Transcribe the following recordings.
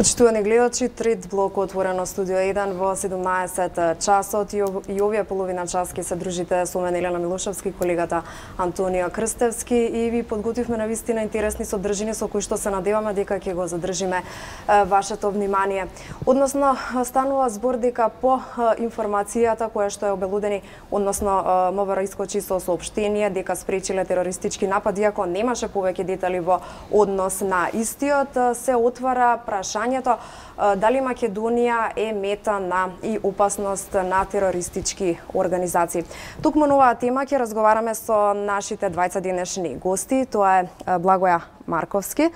Почитувани гледачи, трет блок отворено студио 1 во 17 часот и овие половина час ќе се дружите со мене Елена Милошевски, колегата Антонија Крстевски и ви подготвивме на вистина интересни содржини со кои што се надеваме дека ќе го задржиме вашето внимание. Односно станува збор дека по информацијата која што е обелудени, односно МВР искочи со соопштение дека спречиле терористички напади, иако немаше повеќе детали во однос на истиот, се отвара прашањето дали Македонија е мета на и опасност на терористички организации. Токму на оваа тема ќе разговараме со нашите двајца денешни гости. Тоа е Благоја Марковски,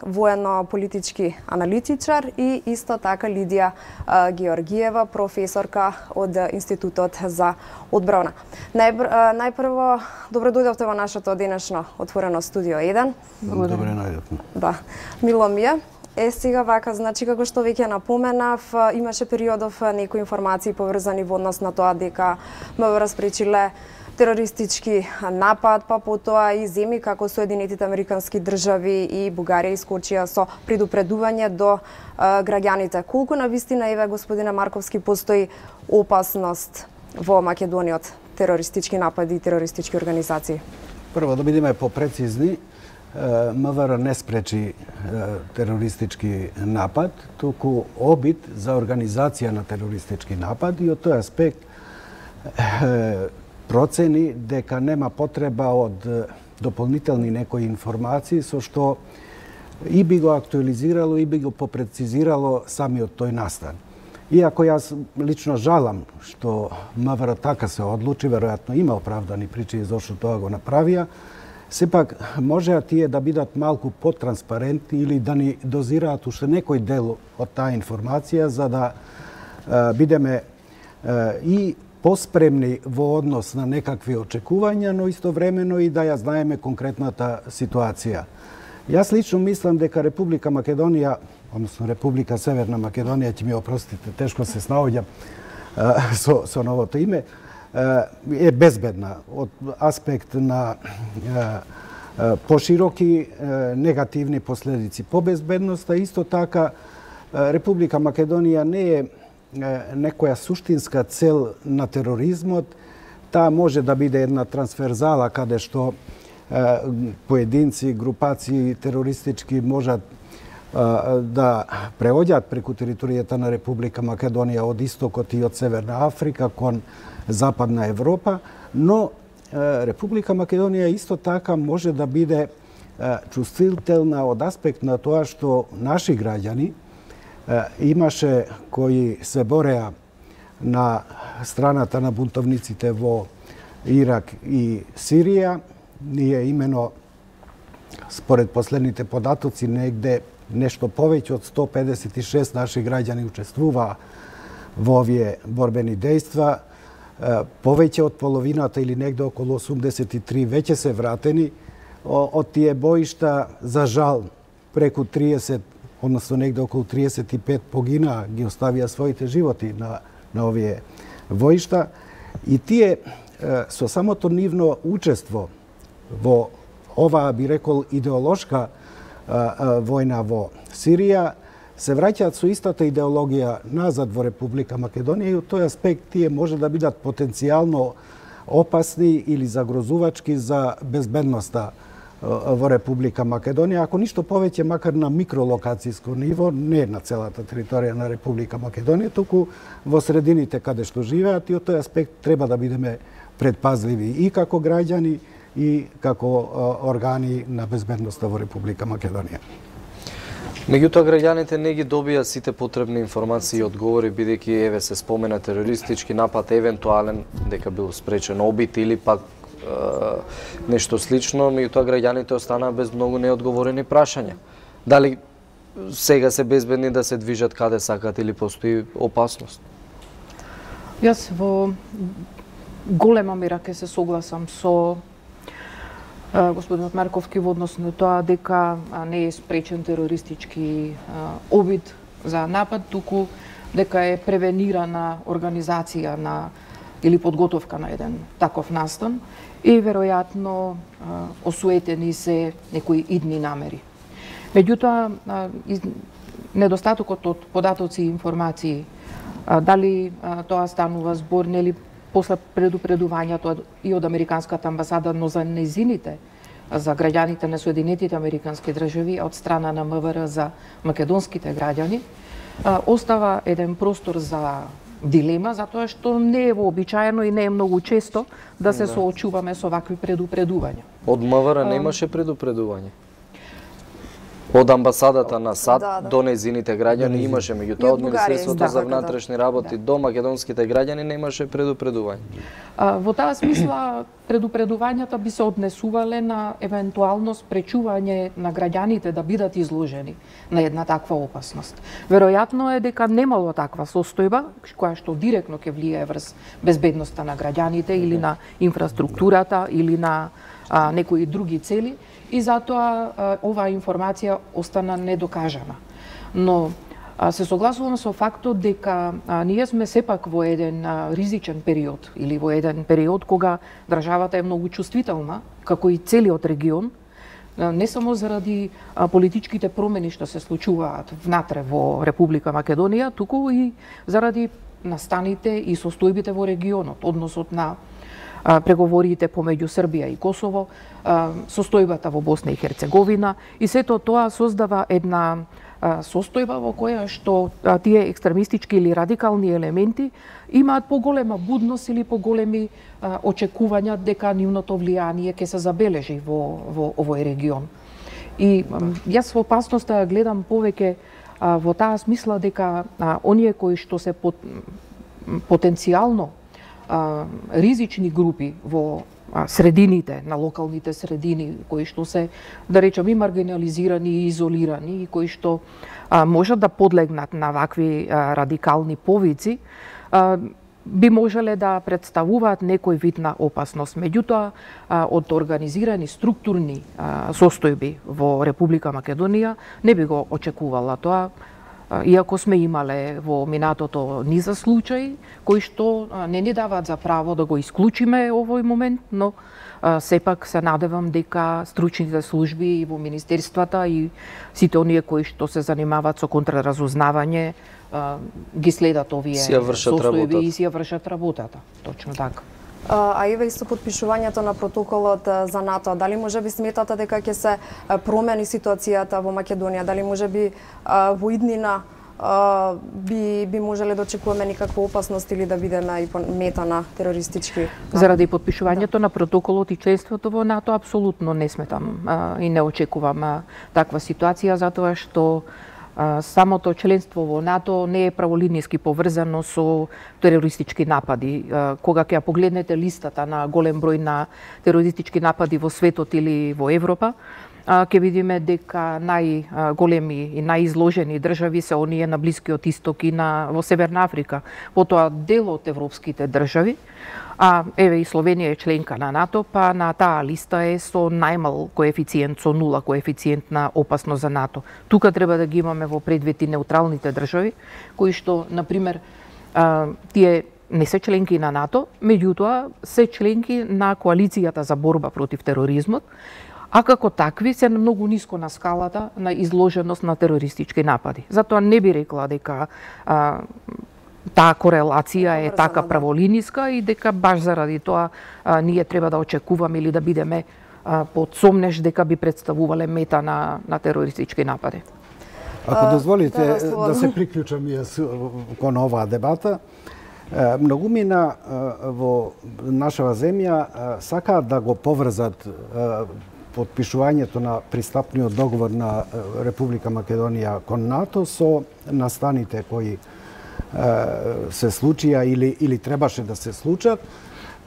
военно-политички аналитичар и исто така Лидија Георгиева, професорка од Институтот за одбрана. Најпрво, добро дојдовте во нашето денешно отворено студио 1. Добре најдовме. Да, мило ми е. Сега вака, значи како што веќе напоменав, имаше периодов некои информации поврзани во однос на тоа дека МВР спречиле терористички напад, па потоа и земји како Соединетите Американски држави и Бугарија искочија со предупредување до граѓаните. Колку навистина, еве господине Марковски, постои опасност во Македонија од терористички напади и терористички организации? Прво да бидеме попрецизни, МВР не спречи терористички напад, туку обид за организација на терористички напад и од тој аспект процени дека нема потреба од дополнителни некои информации со што и би го актуализирало и би го попрецизирало самиот тој настан. Иако јас лично жалам што МВР така се одлучи, веројатно има оправдани причини зашто тоа го направија, сепак можеа тие да бидат малку потранспарентни или да ни дозираат уште некој дел од таа информација за да бидеме и поспремни во однос на некакви очекувања, но истовремено и да ја знаеме конкретната ситуација. Јас лично мислам дека Република Македонија, односно Република Северна Македонија, ќе ми опростите, тешко се снаоѓам со новото име, е безбедна од аспект на пошироки негативни последици по безбедноста. Исто така, Република Македонија не е некоја суштинска цел на тероризмот. Таа може да биде една трансферзала каде што поединци, групации терористички можат да преоѓаат преку територијата на Република Македонија од истокот и од Северна Африка кон Западна Европа, но Република Македонија исто така може да биде чувствителна од аспект на тоа што наши граѓани имаше кои се бореа на страната на бунтовниците во Ирак и Сирија. Ние имено, според последните податоци, негде нешто повеќе од 156 наши граѓани учествуваа во овие борбени дејства. Повеќе од половината или негде околу 83 веќе се вратени од тие боишта. За жал, преку 30, односно негде околу 35 погинаа, ги оставија своите животи на овие воишта. И тие со самото нивно учество во оваа, би рекол, идеолошка војна во Сирија, се враќаат со истата идеологија назад во Република Македонија и од тој аспект тие може да бидат потенцијално опасни или загрозувачки за безбедноста во Република Македонија, ако ништо повеќе, макар на микролокацијско ниво, не на целата територија на Република Македонија, туку во средините каде што живеат, и од тој аспект треба да бидеме предпазливи и како граѓани и како органи на безбедноста во Република Македонија. Меѓутоа, граѓаните не ги добија сите потребни информации и одговори, бидејќи еве се спомена терористички напад, евентуален дека бил спречен обид или пак нешто слично, меѓутоа граѓаните останаа без многу неодговорени прашања. Дали сега се безбедни да се движат каде сакат или постои опасност? Јас во голема мера ќе се согласам со господинот Марковски во однос на тоа дека не е спречен терористички обид за напад, туку дека е превенирана организација на или подготовка на еден таков настан и веројатно осуетени се некои идни намери. Меѓутоа, недостатокот од податоци и информации, дали тоа станува збор, нели, после предупредувањето и од Американската амбасада, но за незините, за граѓаните на Соединетите Американски држави, од страна на МВР за македонските граѓани, остава еден простор за дилема, затоа што не е вообичаено и не е многу често да се соочуваме со вакви предупредувања. Од МВР немаше предупредување. Од амбасадата на САД до незините граѓани имаше, меѓутоа од Министерството за внатрешни работи до македонските граѓани немаше предупредување. Во таа смисла, предупредувањата би се однесувале на евентуално спречување на граѓаните да бидат изложени на една таква опасност. Веројатно е дека немало таква состојба, која што директно ќе влијае врз безбедноста на граѓаните или на инфраструктурата или на некои други цели, и затоа оваа информација остана недокажана. Но се согласувам со фактот дека ние сме сепак во еден ризичен период или во еден период кога државата е многу чувствителна, како и целиот регион, не само заради политичките промени што се случуваат внатре во Република Македонија, туку и заради настаните и состојбите во регионот, односот на преговорите помеѓу Србија и Косово, состојбата во Босна и Херцеговина, и сето тоа создава една состојба во која што тие екстремистички или радикални елементи имаат поголема будност или поголеми очекувања дека нивното влијание ќе се забележи во овој регион. И јас во опасноста гледам повеќе во таа смисла дека оние кои што се потенцијално ризични групи во средините, на локалните средини, кои што се, да речем, и маргинализирани и изолирани, и кои што можат да подлегнат на вакви радикални повици, би можеле да представуваат некој вид на опасност. Меѓутоа, од организирани структурни состојби во Република Македонија не би го очекувала тоа, иако сме имале во минатото низа случаи кои што не ни даваат за право да го исклучиме овој момент, но сепак се надевам дека стручните служби и во министерствата и сите оние кои што се занимаваат со контраразузнавање ги следат овие состојби и си ја вршат работата. Точно така. А еве исто подпишувањето на протоколот за НАТО, дали можеби сметате дека ќе се промени ситуацијата во Македонија, дали можеби во иднина би можеле да очекуваме никаква опасност или да бидеме и мета на терористички? Заради подпишувањето на протоколот и членството во НАТО, апсолутно не сметам и не очекувам таква ситуација, затоа што самото членство во НАТО не е праволинијски поврзано со терористички напади. Кога ќе погледнете листата на голем број на терористички напади во светот или во Европа, ќе видиме дека најголеми и најизложени држави се оние на Блискиот Исток и во Северна Африка. Потоа дел од европските држави, еве и Словенија е членка на НАТО, па на таа листа е со најмал коефициент, со 0 коефициент на опасност за НАТО. Тука треба да ги имаме во предвид и неутралните држави, кои што, например, тие не се членки на НАТО, меѓутоа се членки на коалицијата за борба против тероризмот, а како такви се многу ниско на скалата на изложеност на терористички напади. Затоа не би рекла дека таа корелација е така праволиниска и дека баш заради тоа ние треба да очекуваме или да бидеме под сомнеш дека би представувале мета на терористички напади. Ако дозволите да се приклучам јас кон оваа дебата, многумина во нашава земја сакаат да го поврзат подпишувањето на пристапниот договор на Република Македонија кон НАТО со настаните кои се случија или требаше да се случат,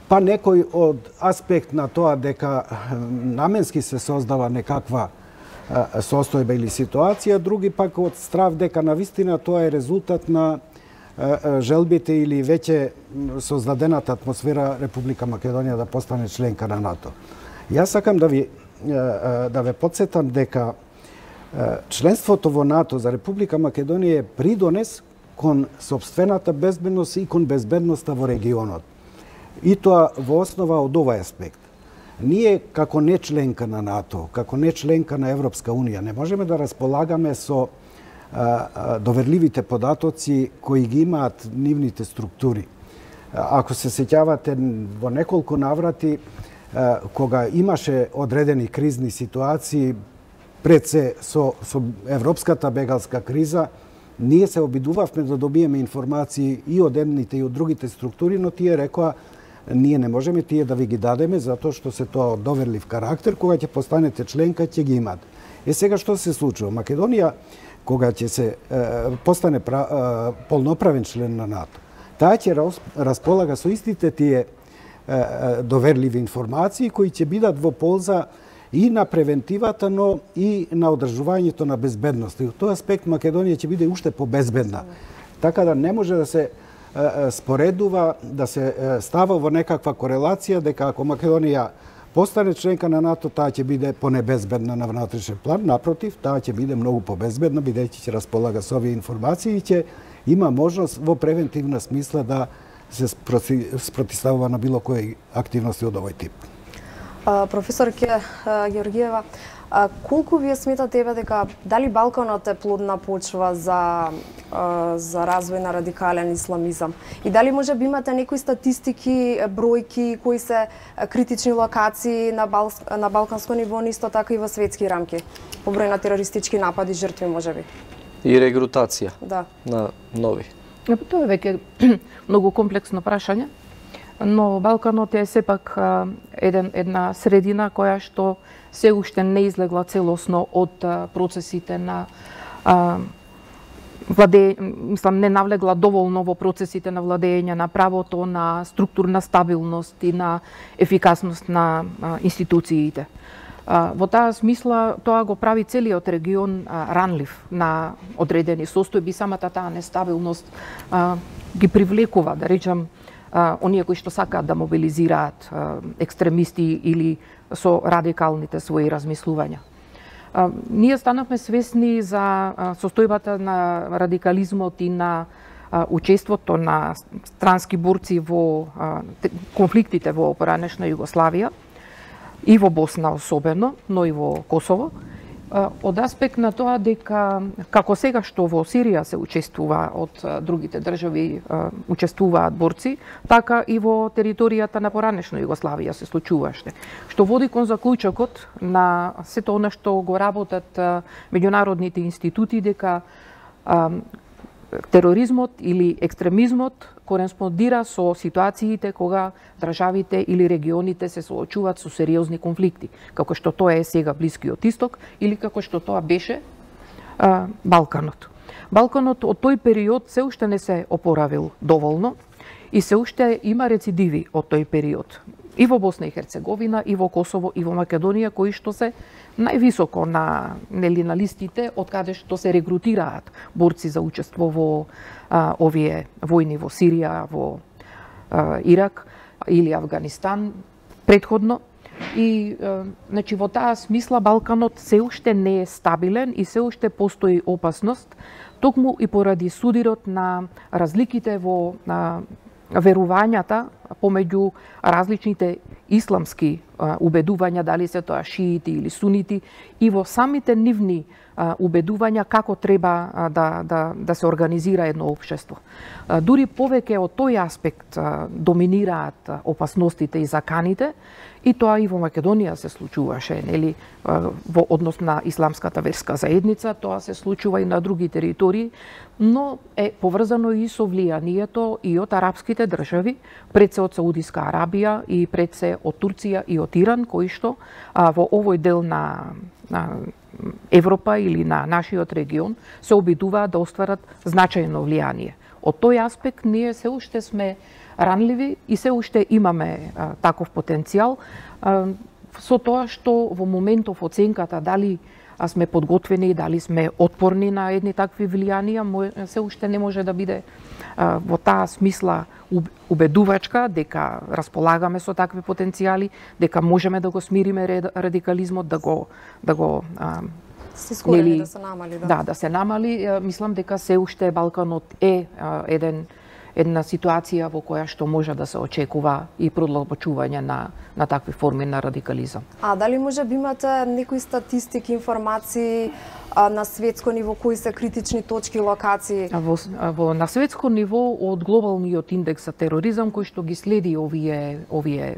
па некој од аспект на тоа дека наменски се создава некаква состојба или ситуација, други пак од страв дека навистина тоа е резултат на желбите или веќе создадената атмосфера Република Македонија да постане членка на НАТО. Јас сакам да ве подсетам дека членството во НАТО за Република Македонија е придонес кон сопствената безбедност и кон безбедноста во регионот. И тоа во основа од овој аспект. Ние како не членка на НАТО, како не членка на Европска Унија, не можеме да располагаме со доверливите податоци кои ги имаат нивните структури. Ако се сеќавате во неколку наврати, кога имаше одредени кризни ситуации, пред се со европската бегалска криза, ние се обидувавме да добиеме информации и од едните и од другите структури, но тие рекоа ние не можеме тие да ви ги дадеме затоа што се тоа од доверлив карактер, кога ќе постанете членка ќе ги имат. Сега што се случува? Македонија кога ќе се постане полноправен член на НАТО, таа ќе располага со истите тие доверливи информации кои ќе бидат во полза и на превентивата, но и на одржувањето на безбедност. И од тој аспект Македонија ќе биде уште побезбедна. Така да не може да се споредува, да се става во некаква корелација дека ако Македонија постане членка на НАТО, таа ќе биде понебезбедна на внатрешен план. Напротив, таа ќе биде многу побезбедна, бидејќи ќе располага со овие информации и ќе има можност во превентивна смисла да се спротивставува на било кои активности од овој тип. Професорке Георгиева, колку вие сметате дека дали Балканот е плодна почва за развој на радикален исламизам? И дали може би имате некои статистики, бројки, кои се критични локации на балканско ниво, исто така и во светски рамки? По број на терористички напади, жртви можеби? И регрутација на нови. Тоа е веќе многу комплексно прашање, но Балканот е сепак една средина која што се уште не излегла целосно од процесите на не навлегла доволно во процесите на владење на правото, на структурна стабилност и на ефикасност на институциите. Во таа смисла, тоа го прави целиот регион ранлив на одредени состојби. Самата таа нестабилност ги привлекува, да речем, оние кои што сакаат да мобилизираат екстремисти или со радикалните своји размислувања. Ние станавме свесни за состојбата на радикализмот и на учеството на странски борци во конфликтите во поранешна Југославија и во Босна особено, но и во Косово, од аспект на тоа дека како сега што во Сирија се учествува од другите држави, учествуваат борци, така и во територијата на поранешна Југославија се случуваше. Што води кон заклучокот на сето она што го работат меѓународните институти дека тероризмот или екстремизмот кореспондира со ситуациите кога државите или регионите се соочуваат со сериозни конфликти, како што тоа е сега Блискиот Исток или како што тоа беше Балканот. Балканот од тој период се уште не се опоравил доволно и се уште има рецидиви од тој период. И во Босна и Херцеговина, и во Косово, и во Македонија, кои што се највисоко на листите од каде што се регрутираат борци за учество во овие војни во Сирија, во Ирак или Авганистан предходно. И значи во таа смисла Балканот се уште не е стабилен и се уште постои опасност, токму и поради судирот на разликите во верувањата помеѓу различните исламски убедувања, дали се тоа шиити или сунити, и во самите нивни убедувања како треба да се организира едно општество. Дури повеќе од тој аспект доминираат опасностите и заканите, и тоа и во Македонија се случуваше, нели, во однос на исламската верска заедница, тоа се случува и на други територии, но е поврзано и со влијанието и од арапските држави, пред се од Саудиска Арабија и пред се од Турција и од Иран, кои што во овој дел на Европа или на нашиот регион се обидуваат да остварат значајно влијание. Од тој аспект ние се уште сме ранливи и се уште имаме таков потенцијал, со тоа што во моментов оценката дали сме подготвени, дали сме отпорни на едни такви влијанија, се уште не може да биде во таа смисла убедувачка дека располагаме со такви потенцијали, дека можеме да го смириме радикализмот, да го се искорени, да се намали, да се намали. Мислам дека се уште Балканот е една ситуација во која што може да се очекува и продлабочување на такви форми на радикализам. А дали може би имате некои статистики, информации на светско ниво, кои се критични точки, локации? На светско ниво од глобалниот индекс за тероризам кој што ги следи овие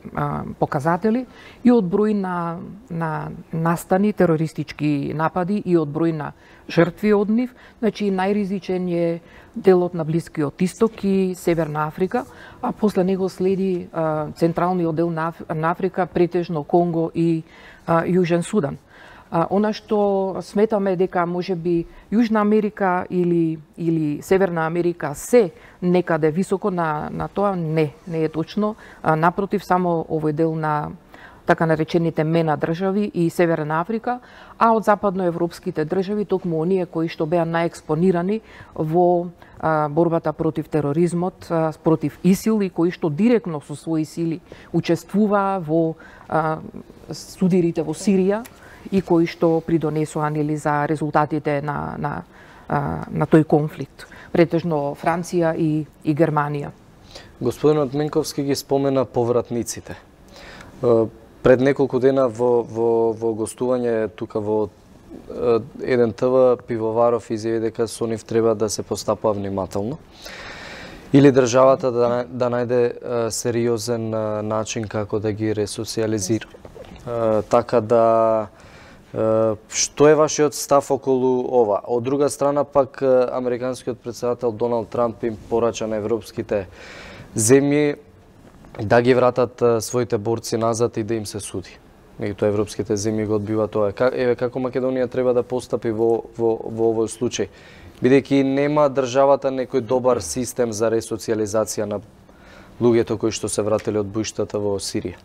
показатели и од број на настани терористички напади и од број на жртви од нив, значи најризичен е делот на Блискиот Исток и Северна Африка, а после него следи централниот дел на Африка, претежно Конго и Јужен Судан. Она што сметаме дека можеби Јужна Америка или Северна Америка се некаде високо на тоа, не е точно. Напротив, само овој дел на така наречените мена држави и Северна Африка, а од западноевропските држави токму оние кои што беа најекспонирани во борбата против тероризмот, против ИСИЛ и кои што директно со своји сили учествуваа во судирите во Сирија и кои што придонесоа за резултатите на тој конфликт, претежно Франција и Германија. Господинот Менковски ги спомена повратниците. Пред неколку дена во гостување тука во еден ТВ Пивоваров изјави дека со нив треба да се постапува внимателно или државата да најде сериозен начин како да ги ресоциализира. Така да, што е вашиот став околу ова? Од друга страна пак американскиот претседател Доналд Трамп им порача на европските земји да ги вратат своите борци назад и да им се суди. Меѓутоа европските земји го одбива тоа. Еве како Македонија треба да постапи во овој случај, бидејќи нема државата некој добар систем за ресоциализација на луѓето кои што се вратили од боиштата во Сирија.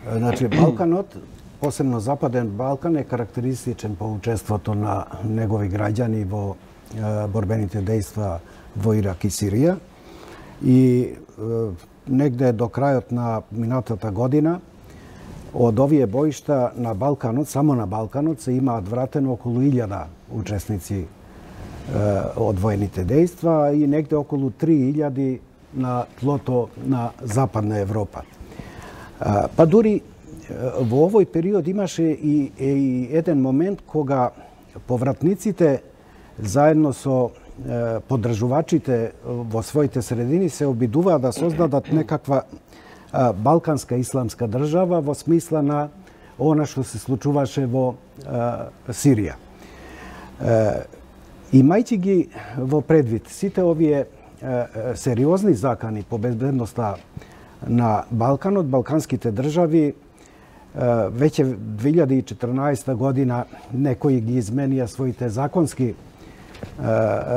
Значи, Балканот, посебно Западен Балкан, е карактеристичен по учеството на негови граѓани во борбените дејства во Ирак и Сирија. И негде до крајот на минатата година од овие боишта на Балканот, само на Балканот, се имаат вратено околу 1000 учесници од воените дејства и негде околу 3000 на тлото на Западна Европа. Па дури во овој период имаше и еден момент кога повратниците заедно со поддржувачите во своите средини се обидуваа да создадат некаква балканска исламска држава во смисла на она што се случуваше во Сирија. Имајќи ги во предвид сите овие сериозни закани по безбедноста на Балканот, балканските држави веќе 2014 година некои ги изменија своите законски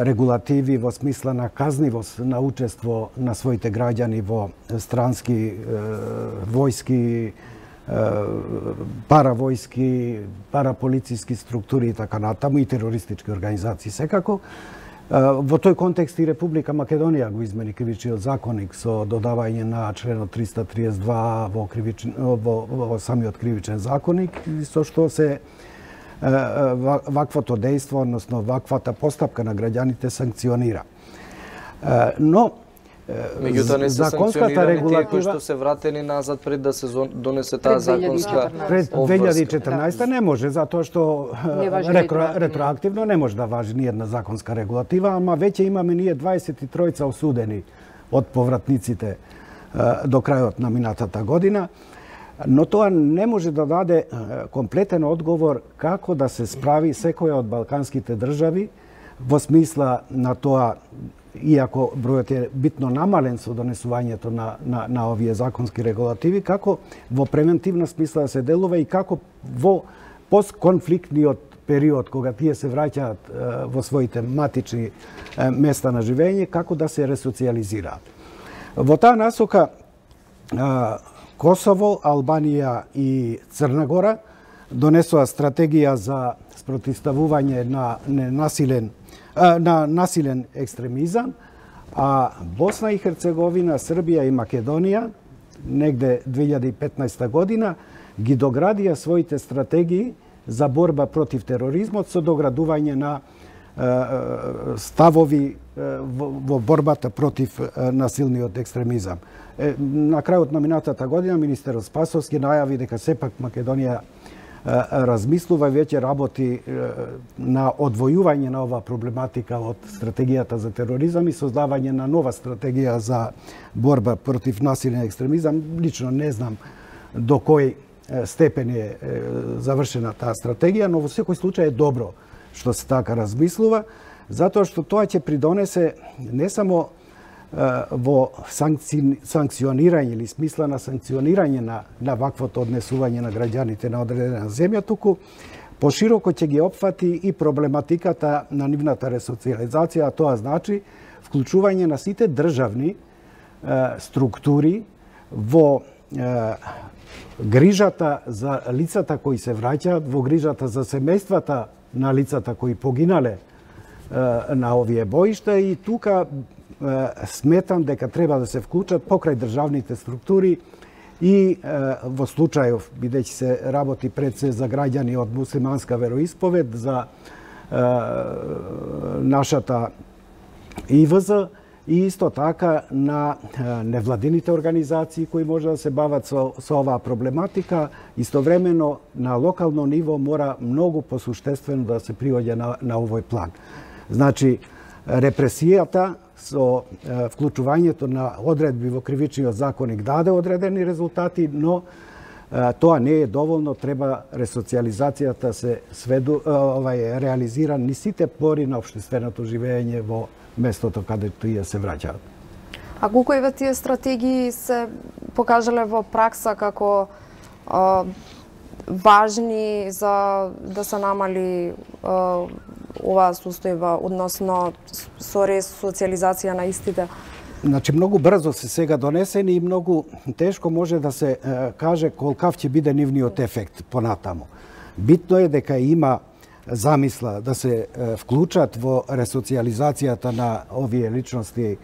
регулативи во смисла на казнивост на учество на своите граѓани во странски војски, паравојски, параполициски структури и така натаму и терористички организации. Секако, во тој контекст и Република Македонија го измени кривичниот законник со додавање на членот 332 во самиот кривичен законник, со што се ваквото дејство, односно ваквата постапка на граѓаните санкционира. Но меѓутоа не се санкционирани тие кои што се вратени назад пред да се донесе таа законска пред 2014 не може, затоа што ретроактивно не може да важи ни една законска регулатива, ама веќе имаме ние 23 осудени од повратниците до крајот на минатата година. Но тоа не може да даде комплетен одговор како да се справи секоја од балканските држави во смисла на тоа, иако бројот е битно намален со донесувањето на овие законски регулативи, како во превентивна смисла да се делува и како во постконфликтниот период, кога тие се враќаат во своите матични места на живење, како да се ресоциализираат. Во таа насока Косово, Албанија и Црна Гора донесоа стратегија за спротивставување на насилен екстремизам, а Босна и Херцеговина, Србија и Македонија негде 2015 година ги доградија своите стратегии за борба против тероризмот со доградување на ставови во борбата против насилниот екстремизам. На крајот на минатата година министерот Спасовски најави дека сепак Македонија размислува и веќе работи на одвојување на ова проблематика од стратегијата за тероризам и создавање на нова стратегија за борба против насилен екстремизам. Лично не знам до кој степен е завршена таа стратегија, но во секој случај е добро што се така размислува, затоа што тоа ќе придонесе не само во санкционирање или смисла на санкционирање на ваквото однесување на граѓаните на одредена земја, туку пошироко ќе ги опфати и проблематиката на нивната ресоциализација, а тоа значи вклучување на сите државни структури во грижата за лицата кои се враќаат, во грижата за семејствата на лицата кои погинале на овие боишта, и тука сметам дека треба да се вклучат покрај државните структури и во случајов, бидејќи се работи пред се за граѓани од муслиманска вероисповед, за нашата ИВЗ, и исто така на невладините организации кои може да се бават со оваа проблематика. Истовремено на локално ниво мора многу посуштествено да се приоѓа на овој план. Значи, репресијата со вклучувањето на одредби во кривичниот законник даде одредени резултати, но тоа не е доволно, треба ресоциализацијата се реализира ни сите пори на општественото живење во местото каде тие се враќаат. А колку еве тие стратегии се покажале во пракса како важни за да се намали оваа состојба, односно со ресоциализација на истите? Значи, многу брзо се сега донесени и многу тешко може да се каже колкав ќе биде нивниот ефект понатаму. Битно е дека има замисла да се вклучат во ресоциализацијата на овие личности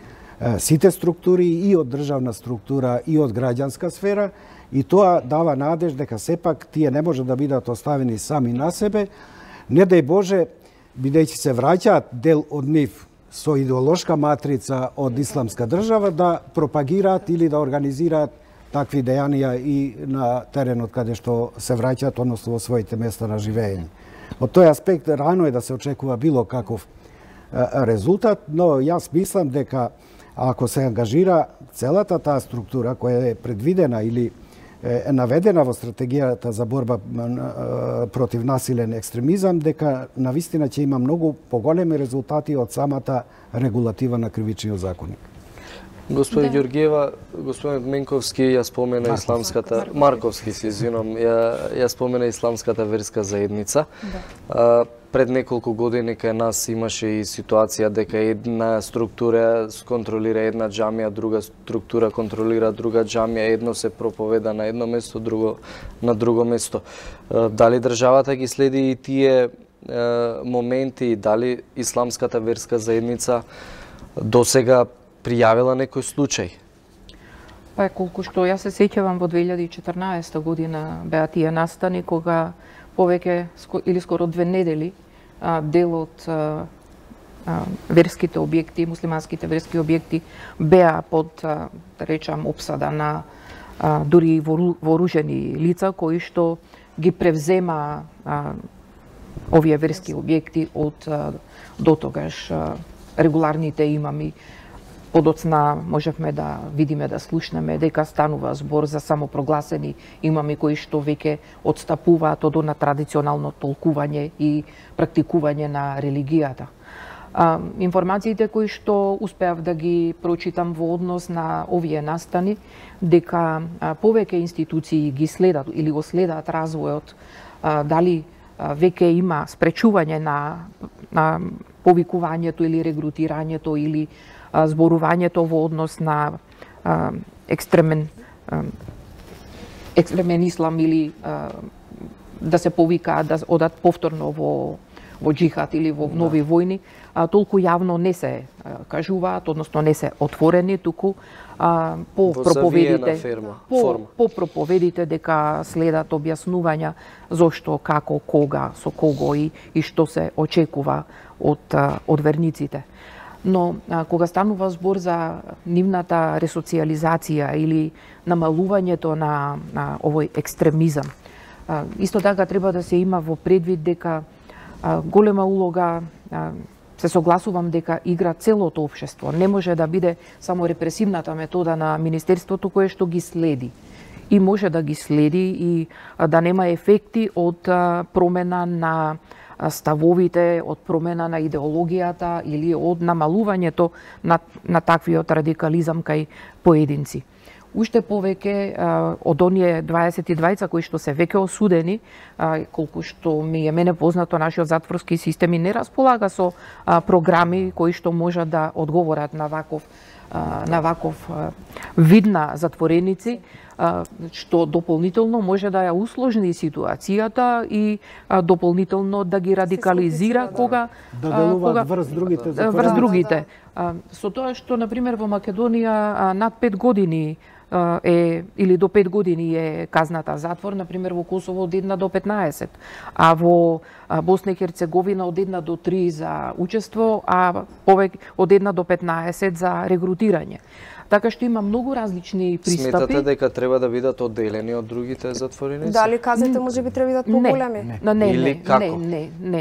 сите структури, и од државна структура и од граѓанска сфера, и тоа дава надеж дека сепак тие не може да бидат оставени сами на себе, не дај Боже, бидејќи се враќаат дел од нив со идеолошка матрица од исламска држава, да пропагираат или да организираат такви дејанија и на теренот каде што се враќаат, односно во своите места на живење. Од тој аспект рано е да се очекува било каков резултат, но јас мислам дека ако се ангажира целата таа структура која е предвидена или е наведена во стратегијата за борба против насилен екстремизам, дека навистина ќе има многу поголеми резултати од самата регулатива на кривичниот законник. Господин Ѓоргиева, господин Менковски ја спомена исламската Марковски, се извинам, ја спомена исламската верска заедница. Пред неколку години кај нас имаше и ситуација дека една структура контролира една џамија, друга структура контролира друга џамија, едно се проповеда на едно место, друго на друго место. Дали државата ги следи и тие моменти, дали исламската верска заедница досега пријавила некој случај? Па колку што јас се сеќавам, во 2014 година беа тие настани кога повеќе или скоро 2 недели дел од верските објекти, муслиманските верски објекти беа под, да речам, опсада на дури вооружени лица кои што ги превзема овие верски објекти од дотогаш регуларните имами. Подоцна можевме да видиме, да слушнеме дека станува збор за самопрогласени имами кои што веќе отстапуваат од на традиционално толкување и практикување на религијата. Информациите кои што успеав да ги прочитам во однос на овие настани, дека повеќе институции ги следат или го следат развојот, дали веќе има спречување на повикувањето или регрутирањето или зборувањето во однос на екстремен ислам или да се повикаат да одат повторно во во джихад или во нови војни, толку јавно не се кажуваат, односно не се отворени, туку по проповедите, по проповедите дека следат објаснувања зошто, како, кога, со кого и што се очекува од верниците. Но кога станува збор за нивната ресоциализација или намалувањето на овој екстремизам, исто така треба да се има во предвид дека голема улога, се согласувам дека игра целото општество. Не може да биде само репресивната метода на Министерството кое што ги следи. И може да ги следи и да нема ефекти од промена на ставовите, од промена на идеологијата или од намалувањето на таквиот радикализам кај поединци. Уште повеќе од оние 22 кои што се веќе осудени, колку што ми е мене познато, нашиот затворски систем не располага со програми кои што можат да одговорат на ваков вид на затвореници, што дополнително може да ја усложни ситуацијата и дополнително да ги радикализира кога делуваат врз другите затвореници. Врз другите. Со тоа што, например, во Македонија над 5 години или до 5 години е казната затвор, например во Косово од 1 до 15, а во Босна и Херцеговина од 1 до 3 за учество, а повеќе од 1 до 15 за регрутирање. Така што има многу различни пристапи. Сметате дека треба да бидат одделени од другите затвореници? Дали казните можеби треба да бидат поголеми?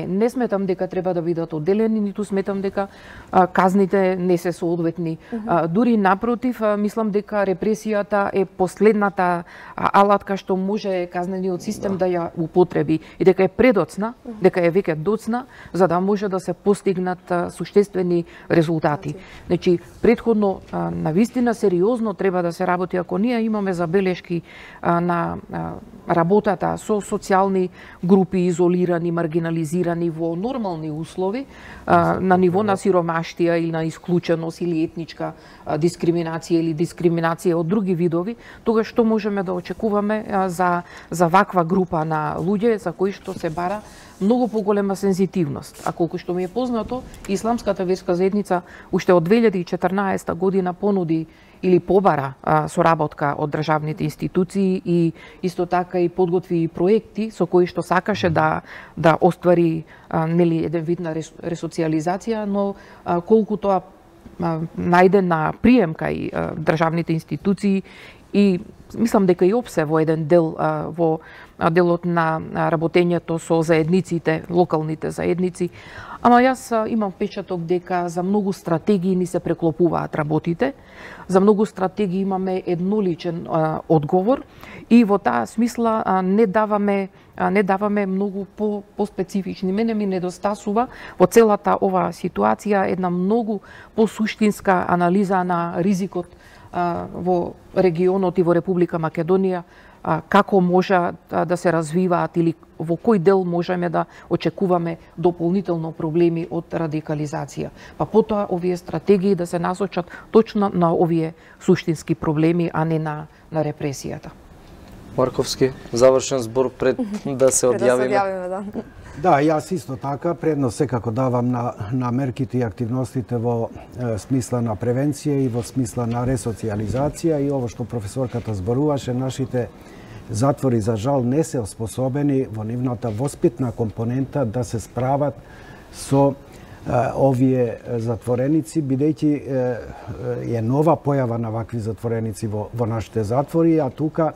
Не сметам дека треба да бидат одделени, ниту сметам дека казните не се соодветни. Дури напротив, мислам дека репресијата е последната алатка што може казнениот систем да ја употреби и дека е предоцна, дека е веќе доцна, за да може да се постигнат суштествени резултати. Значи, претходно навистина сериозно треба да се работи. Ако ние имаме забелешки на работата со социјални групи, изолирани, маргинализирани во нормални услови, на ниво на сиромаштија или на исклученост или етничка дискриминација или дискриминација од други видови, тогаш што можеме да очекуваме за ваква група на луѓе за кои што се бара многу поголема сензитивност. А колку што ми е познато, Исламската верска заедница уште од 2014 година понуди или побара соработка од државните институции и исто така и подготви проекти со кои што сакаше да оствари еден вид на ресоциализација, но колку тоа најде на прием кај државните институции и мислам дека и ОПСЕ во еден дел во делот на работењето со заедниците, локалните заедници. Ама јас имам впечаток дека за многу стратегии ни се преклопуваат работите, за многу стратегии имаме едноличен одговор и во таа смисла не даваме многу по-специфични. Мене ми недостасува во целата оваа ситуација една многу по-суштинска анализа на ризикот во регионот и во Република Македонија, како може да се развиваат или во кој дел можеме да очекуваме дополнително проблеми од радикализација. Па потоа овие стратегии да се насочат точно на овие суштински проблеми, а не на репресијата. Марковски, завршен збор пред да се одјавиме. Да, јас исто така предност секако давам на мерките и активностите во смисла на превенција и во смисла на ресоциализација и ово што професорката зборуваше, нашите затвори за жал не се оспособени во нивната воспитна компонента да се справат со овие затвореници, бидејќи е нова појава на вакви затвореници во нашите затвори, а тука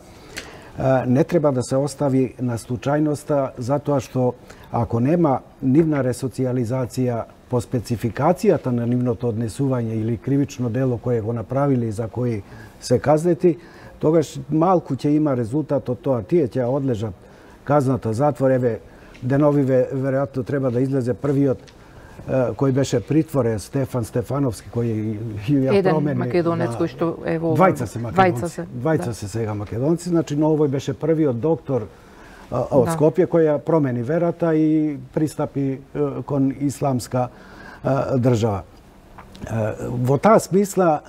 не треба да се остави на случајноста, затоа што ако нема нивна ресоциализација по спецификацијата на нивното однесување или кривично дело кое го направиле и за кои се казнети, тогаш малку ќе има резултат од тоа. Тие ќе одлежат казната затвор. Еве, деновиве веројатно треба да излезе првиот кој беше притворен, Стефан Стефановски, кој ја промени. Еден македонец кој што е во... Двајца се македонци. Двајца се сега македонци. Значи, но овој беше првиот доктор од Скопје кој ја промени верата и пристапи кон исламска држава. Во таа смисла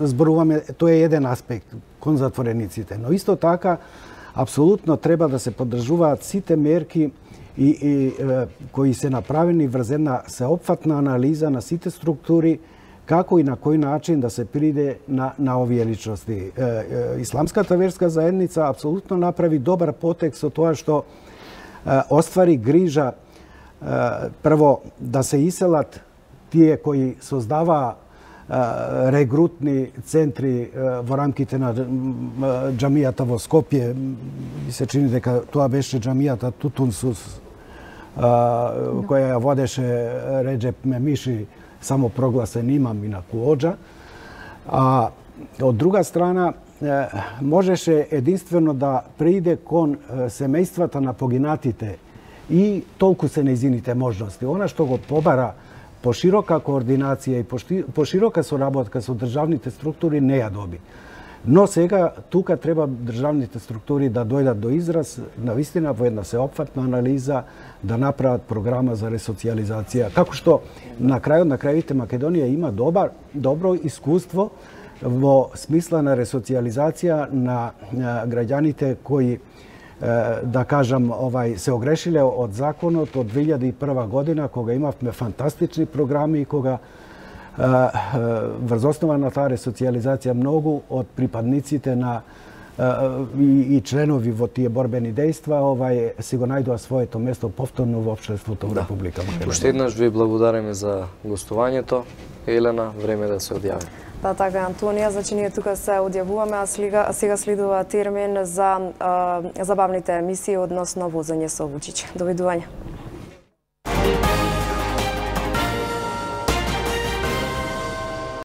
зборуваме, тоа е еден аспект кон затворениците, но исто така апсолутно треба да се поддржуваат сите мерки и кои се направени врз една сеопфатна анализа на сите структури, како и на кој начин да се приде на овие личности. Исламската верска заедница апсолутно направи добар потек со тоа што оствари грижа прво да се иселат тие кои создаваа регрутни центри во рамките на џамијата во Скопје. Mi се чини дека тоа беше џамијата Тутунсус, која ја водеше Реджеп Мемиши, самопрогласен имам и на Куоджа. А од друга страна, можеше единствено да прииде кон семејствата на погинатите и толку се нејзините можности. Она што го побара поширока координација и поширока соработка со државните структури не ја доби. Но сега тука треба државните структури да дојдат до израз, навистина во една сеопфатна анализа, да направат програма за ресоциализација. Како што на крајот на крајите Македонија има добро искуство во смисла на ресоциализација на граѓаните кои, да кажам, се огрешиле од законот од 2001 година, кога имавме фантастични програми и кога врз основа на таа ресоциализација многу од припадниците на и членови во тие борбени дејства си го најдоа своето место повторно во општеството во Република Македонија. Уште еднаш ви благодариме за гостувањето. Елена, време да се одјави. Да, така, Антонија, значи ние тука се одјавуваме, а сега следува термин за забавните емисии односно возење со Вучич. Довидување.